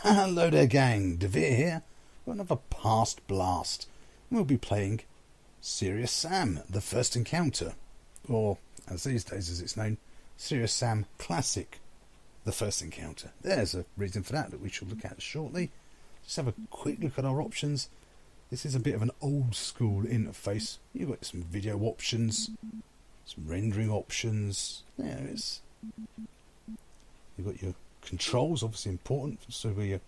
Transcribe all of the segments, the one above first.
Hello there gang, Devere here for another past blast. We'll be playing Serious Sam, the first encounter, or as these days as it's known, Serious Sam Classic, the first encounter. There's a reason for that we shall look at shortly. Just have a quick look at our options. This is a bit of an old school interface. You've got some video options, some rendering options. There it is. You've got your controls, obviously important, so where you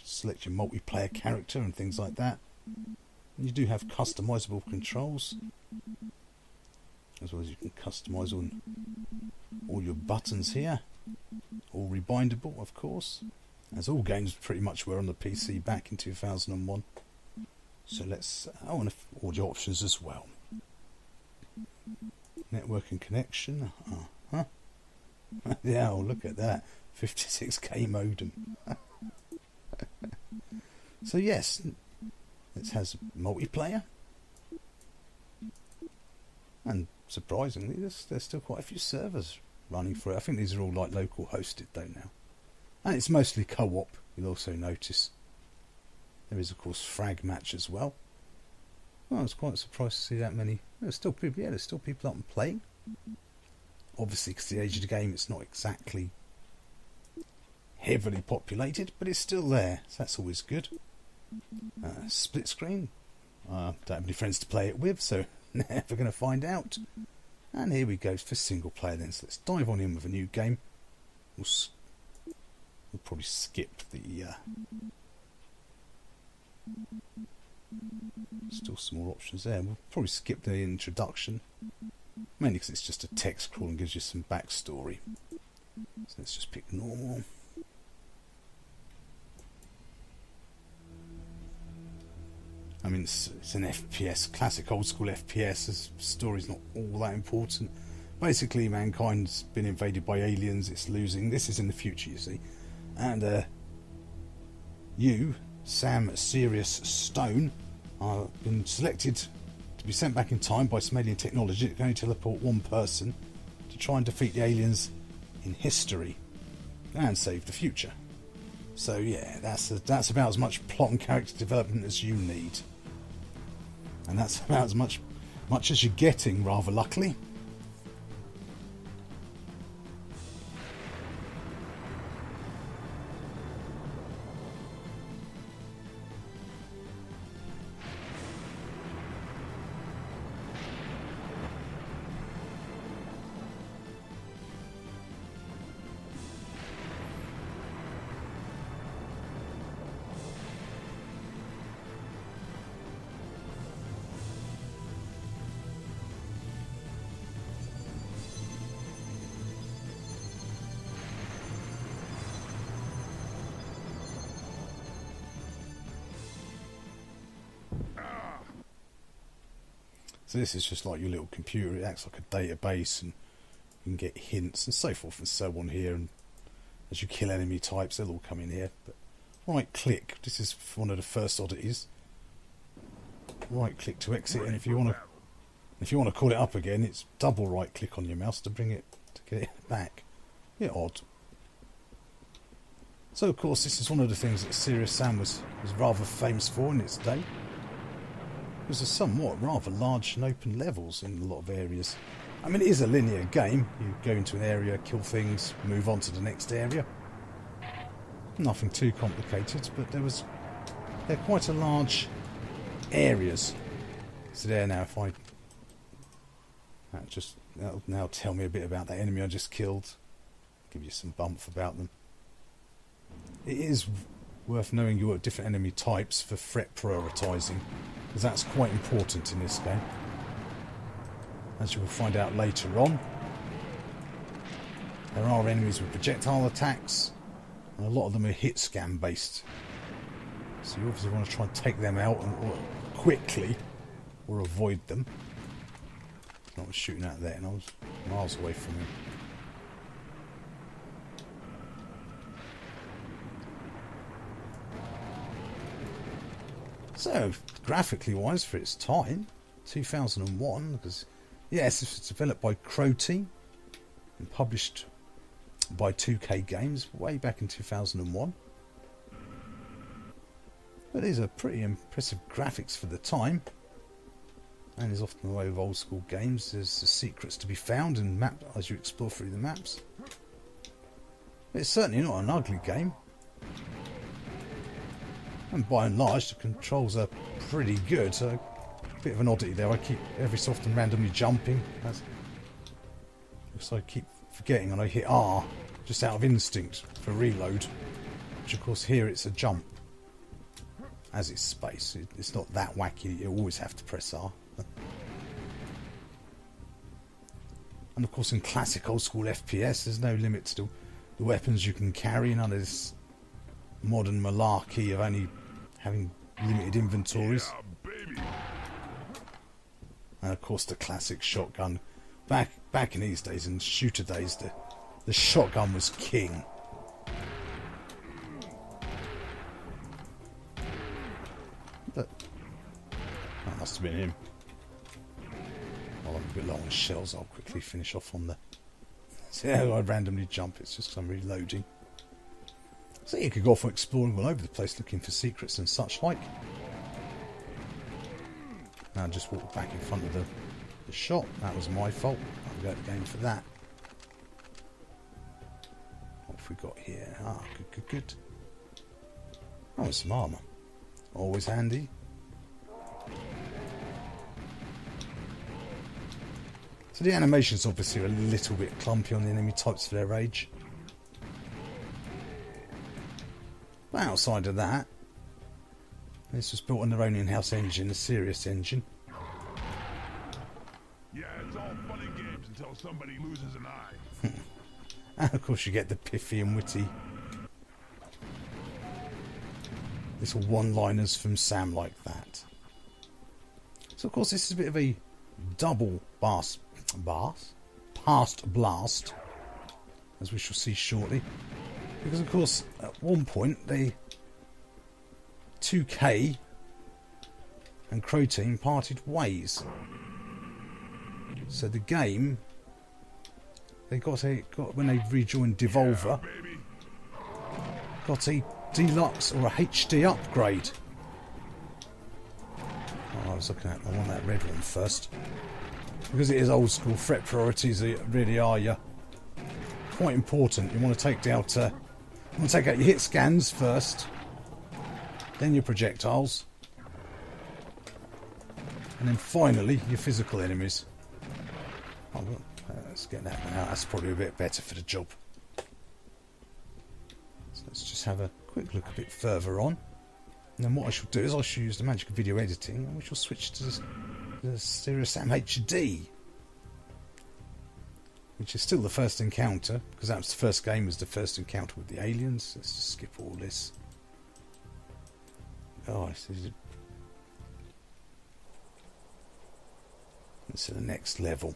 select your multiplayer character and things like that. And you do have customizable controls, as well as you can customize all your buttons here, all rebindable of course, as all games pretty much were on the PC back in 2001. So I want audio options as well. Network and connection. Yeah, oh, look at that. 56k modem. So yes, it has multiplayer, and surprisingly there's still quite a few servers running for it. I think these are all like local hosted though now, and it's mostly co-op. You'll also notice there is of course frag match as well. I was quite surprised to see that many. There's still people. Yeah, there's still people up and playing. Obviously, because the age of the game, it's not exactly heavily populated, but it's still there, so that's always good. Split screen. Don't have any friends to play it with, so never going to find out. And here we go for single player then. So let's dive on in with a new game. We'll probably skip the. Still some more options there. We'll probably skip the introduction, mainly because it's just a text crawl and gives you some backstory. So let's just pick normal. I mean, it's an FPS, classic old school FPS. The story's not all that important. Basically, mankind's been invaded by aliens. It's losing. This is in the future, you see. And you, Sam Serious Stone, are been selected to be sent back in time by some alien technology that can only teleport one person to try and defeat the aliens in history and save the future. So yeah, that's about as much plot and character development as you need, and that's about as much as you're getting, rather luckily. So this is just like your little computer. It acts like a database, and you can get hints and so forth and so on here. And as you kill enemy types, they'll all come in here. But right click. This is one of the first oddities. Right click to exit, and if you want to call it up again, it's double right click on your mouse to get it back. Yeah, odd. So of course, this is one of the things that Serious Sam was rather famous for in its day. There's a somewhat rather large and open levels in a lot of areas. I mean, it is a linear game. You go into an area, kill things, move on to the next area. Nothing too complicated, but they're quite a large areas. So there now, that'll now tell me a bit about that enemy I just killed. Give you some bump about them. It is worth knowing your different enemy types for threat prioritising, because that's quite important in this game, as you will find out later on. There are enemies with projectile attacks, and a lot of them are hit scan based, so you obviously want to try and take them out or quickly, or avoid them. I was shooting out there and I was miles away from him. So, graphically wise for its time, 2001, because yes, it's developed by Crow Team and published by 2K Games way back in 2001. But these are pretty impressive graphics for the time. And is often the way with old school games. There's secrets to be found and map as you explore through the maps. But it's certainly not an ugly game. And by and large the controls are pretty good. So a bit of an oddity there. I keep every so often randomly jumping. So I keep forgetting and I hit R just out of instinct for reload. Which of course here it's a jump. As it's space. It's not that wacky. You always have to press R. And of course in classic old school FPS there's no limit to the weapons you can carry. None of this modern malarkey of only having limited inventories. And of course the classic shotgun. Back in these days, in shooter days, the shotgun was king. But that must have been him. While I'm a bit low on shells, I'll quickly finish off on the... See how I randomly jump, it's just because I'm reloading. So you could go off exploring all over the place looking for secrets and such like. Now I just walked back in front of the shop. That was my fault. I'll go to the game for that. What have we got here? Ah, good. Oh, some armour. Always handy. So the animations obviously are a little bit clumpy on the enemy types for their age. But outside of that, this was built on their own in-house engine, a Sirius engine. Yeah, it's all fun and games until somebody loses an eye. And of course you get the pithy and witty little one-liners from Sam like that. So of course this is a bit of a double past blast, as we shall see shortly. Because of course at one point they 2K and Crow Team parted ways. So the game, they got when they rejoined Devolver, got a deluxe or a HD upgrade. Oh, I was looking at, I want that red one first, because it is old school. Threat priorities really are quite important. You want to take out your hit scans first, then your projectiles, and then finally your physical enemies. Oh, let's get that one out. That's probably a bit better for the job. So let's just have a quick look a bit further on. And then what I shall do is I shall use the magic of video editing and we shall switch to the Serious Sam HD. Which is still the first encounter, because that was the first game, was the first encounter with the aliens. Let's just skip all this. Oh, this is the next level.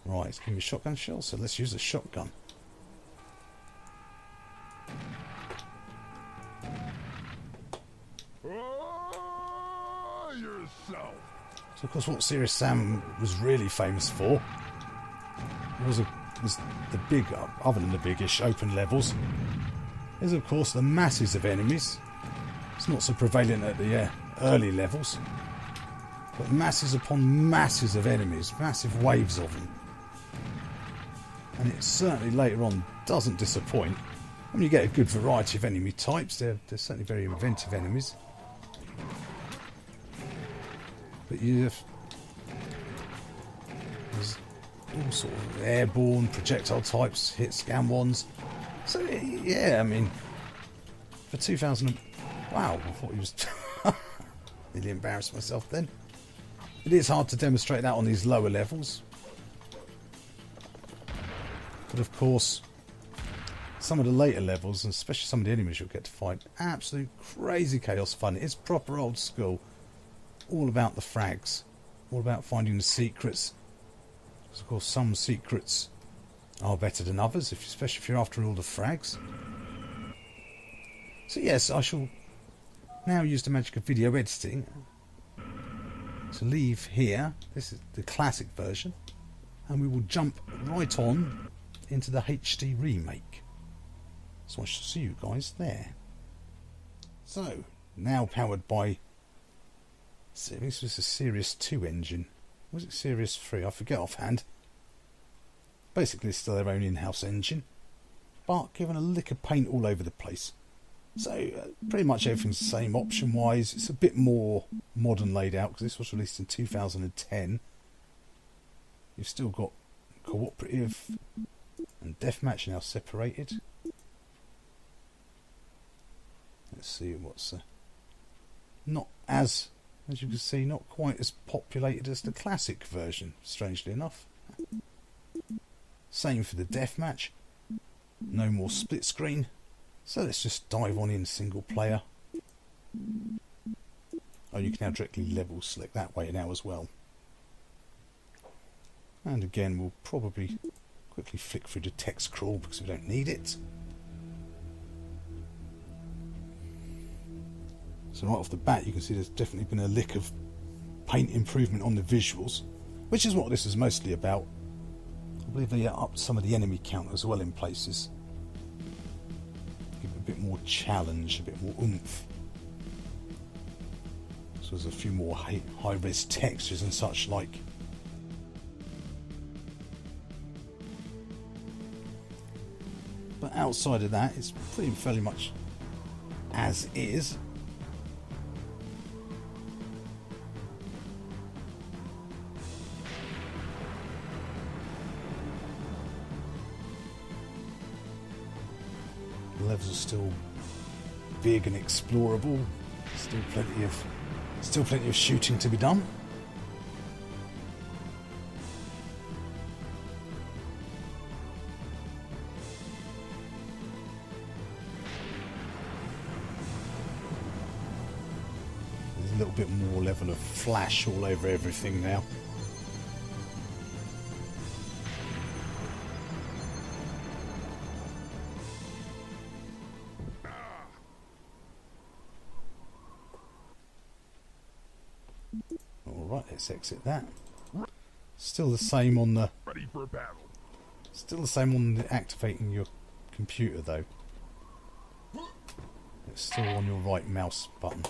Right, it's giving me a shotgun shell, so let's use a shotgun. Oh, yourself. So of course what Serious Sam was really famous for was the big, other than the biggish open levels, is of course the masses of enemies. It's not so prevalent at the early levels, but masses upon masses of enemies, massive waves of them. And it certainly later on doesn't disappoint. I mean, you get a good variety of enemy types. They're certainly very inventive enemies. But there's all sort of airborne projectile types, hit scan ones. So yeah, I mean, for 2000, wow, I thought he was nearly embarrassed myself then. It is hard to demonstrate that on these lower levels. But of course, some of the later levels, and especially some of the enemies you'll get to fight, absolute crazy chaos fun. It's proper old school. All about the frags. All about finding the secrets. Because of course some secrets are better than others, especially if you're after all the frags. So yes, I shall now use the magic of video editing to leave here. This is the classic version. And we will jump right on into the HD remake. So I shall see you guys there. So, now powered by... This was a Series 2 engine. Was it Series 3? I forget offhand. Basically, it's still their own in-house engine, but given a lick of paint all over the place. So, pretty much everything's the same option-wise. It's a bit more modern laid out, because this was released in 2010. You've still got cooperative and deathmatch now separated. Let's see what's... not as you can see, not quite as populated as the classic version, strangely enough. Same for the deathmatch. No more split screen. So let's just dive on in single player. Oh, you can now directly level select that way now as well. And again, we'll probably quickly flick through the text crawl because we don't need it. So right off the bat, you can see there's definitely been a lick of paint improvement on the visuals, which is what this is mostly about. I believe they upped some of the enemy count as well in places. Give it a bit more challenge, a bit more oomph. So there's a few more high-res textures and such like. But outside of that, it's pretty fairly much as is. The levels are still big and explorable. Still plenty of shooting to be done. There's a little bit more level of flash all over everything now. Alright, let's exit that. Still the same on the... Ready for battle. Still the same on the activating your computer though. It's still on your right mouse button.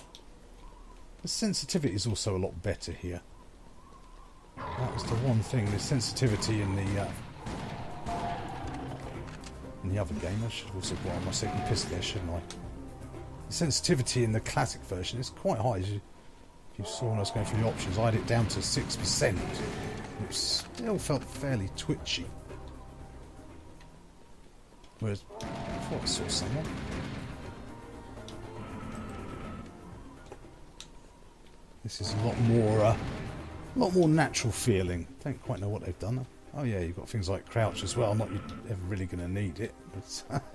The sensitivity is also a lot better here. That was the one thing, the sensitivity in the other game. I should have also brought on my second pistol there, shouldn't I? The sensitivity in the classic version is quite high. As you saw when I was going through the options, I had it down to 6%, which still felt fairly twitchy. Whereas I thought I saw someone. This is a lot more natural feeling. Don't quite know what they've done. Oh yeah, you've got things like crouch as well. Not you're ever really going to need it, but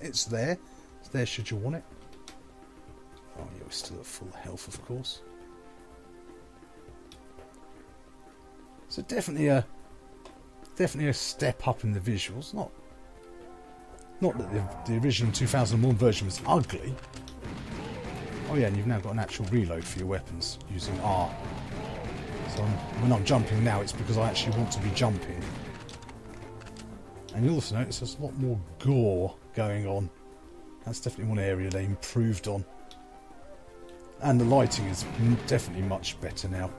it's there. It's there should you want it. Oh yeah, we're still at full health, of course. So definitely a step up in the visuals. Not that the original 2001 version was ugly. Oh yeah, and you've now got an actual reload for your weapons using R. So when I'm jumping now, it's because I actually want to be jumping. And you'll also notice there's a lot more gore going on. That's definitely one area they improved on. And the lighting is definitely much better now.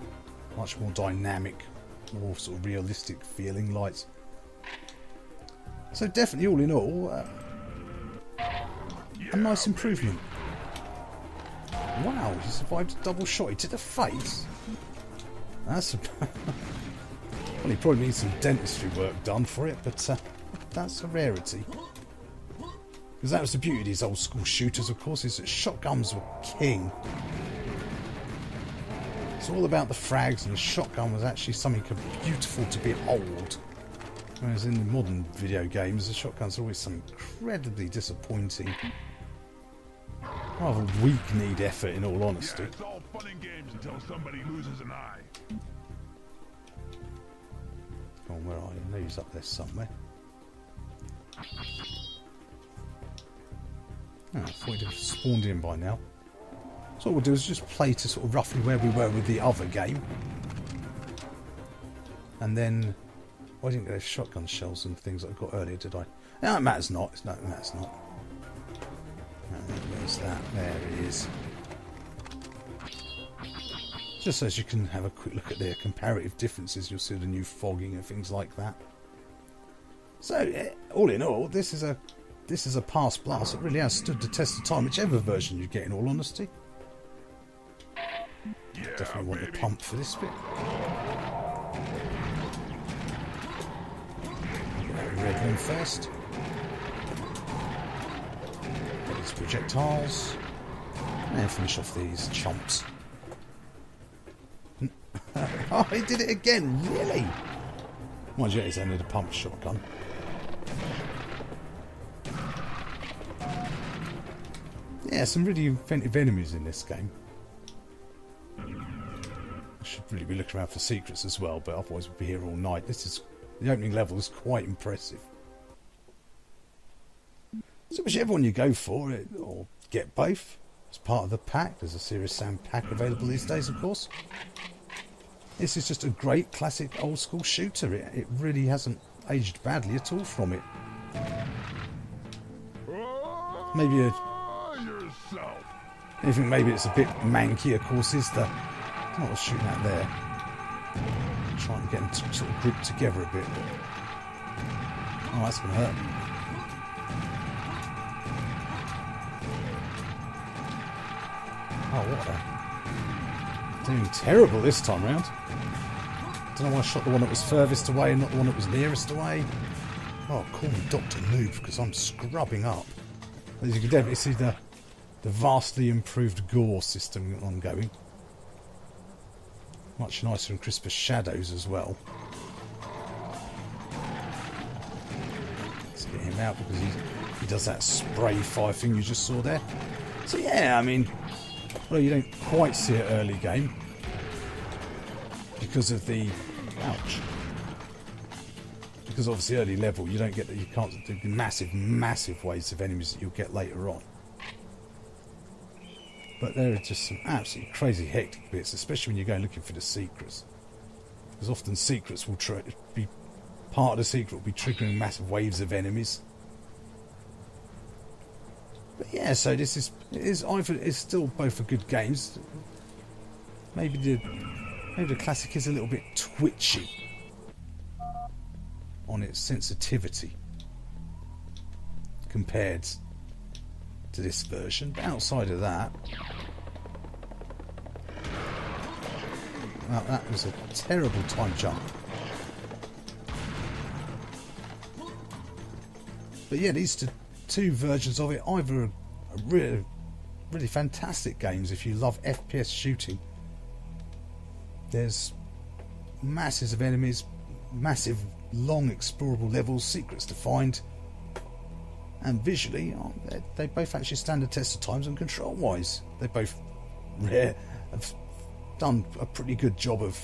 Much more dynamic, more sort of realistic feeling lights. So definitely all in all, a nice improvement. Wow, he survived a double shot to the face. That's well, he probably needs some dentistry work done for it, but that's a rarity. Because that was the beauty of these old school shooters, of course, is that shotguns were king. It's all about the frags, and the shotgun was actually something beautiful to behold. Whereas in the modern video games, the shotguns are always something incredibly disappointing. Rather weak-kneed effort, in all honesty. Yeah, it's all fun and games until somebody loses an eye. Oh, where are you? I know he's up there somewhere. Oh, I thought he'd have spawned in by now. So what we'll do is just play to sort of roughly where we were with the other game. And then... I didn't get those shotgun shells and things that I got earlier, did I? No, it matters not. No, it matters not. Where's that? There it is. Just so you can have a quick look at their comparative differences, you'll see the new fogging and things like that. So, all in all, this is a past blast that really has stood the test of time, whichever version you get, in all honesty. Yeah, Definitely want the pump for this bit. Get that red one first. Get these projectiles. And then finish off these chomps. Oh, he did it again, really? Mind you, it's only the pump shotgun. Yeah, some really inventive enemies in this game. I should really be looking around for secrets as well, but otherwise we'll be here all night. The opening level is quite impressive. So whichever one you go for, or get both, as part of the pack. There's a Serious Sam pack available these days, of course. This is just a great classic old school shooter. It really hasn't aged badly at all from it. Maybe maybe it's a bit manky, of course, is the... I don't know what I was shooting at there. Trying to get them to sort of group together a bit. Oh, that's going to hurt. Oh, what a... Doing terrible this time round. Don't know why I shot the one that was furthest away and not the one that was nearest away. Oh, call me Dr. Noob, because I'm scrubbing up. As you can definitely see the vastly improved gore system ongoing. Much nicer and crisper shadows as well. Let's get him out because he does that spray fire thing you just saw there. So yeah, I mean, well, you don't quite see it early game because of the because obviously early level you don't get that, you can't do the massive waves of enemies that you'll get later on. But there are just some absolutely crazy hectic bits, especially when you're going looking for the secrets. Because often secrets will be part of the secret will be triggering massive waves of enemies. But yeah, so it's still both a good games. Maybe the classic is a little bit twitchy on its sensitivity compared to this version, but outside of that, well, that was a terrible time jump. But yeah, these two versions of it either are really, really fantastic games if you love FPS shooting. There's masses of enemies, massive long explorable levels, secrets to find. And visually, they both actually stand the test of times, and control-wise, they both have done a pretty good job of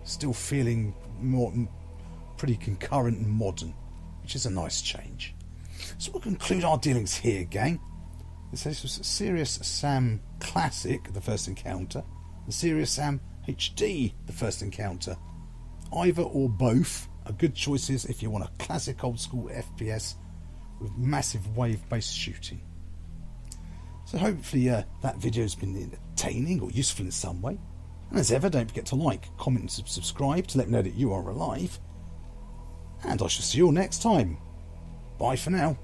still feeling pretty concurrent and modern, which is a nice change. So we'll conclude our dealings here, gang. This was Serious Sam Classic, the first encounter, and Serious Sam HD, the first encounter. Either or both are good choices if you want a classic old school FPS with massive wave-based shooting. So hopefully that video has been entertaining or useful in some way. And as ever, don't forget to like, comment and subscribe to let me know that you are alive. And I shall see you all next time. Bye for now.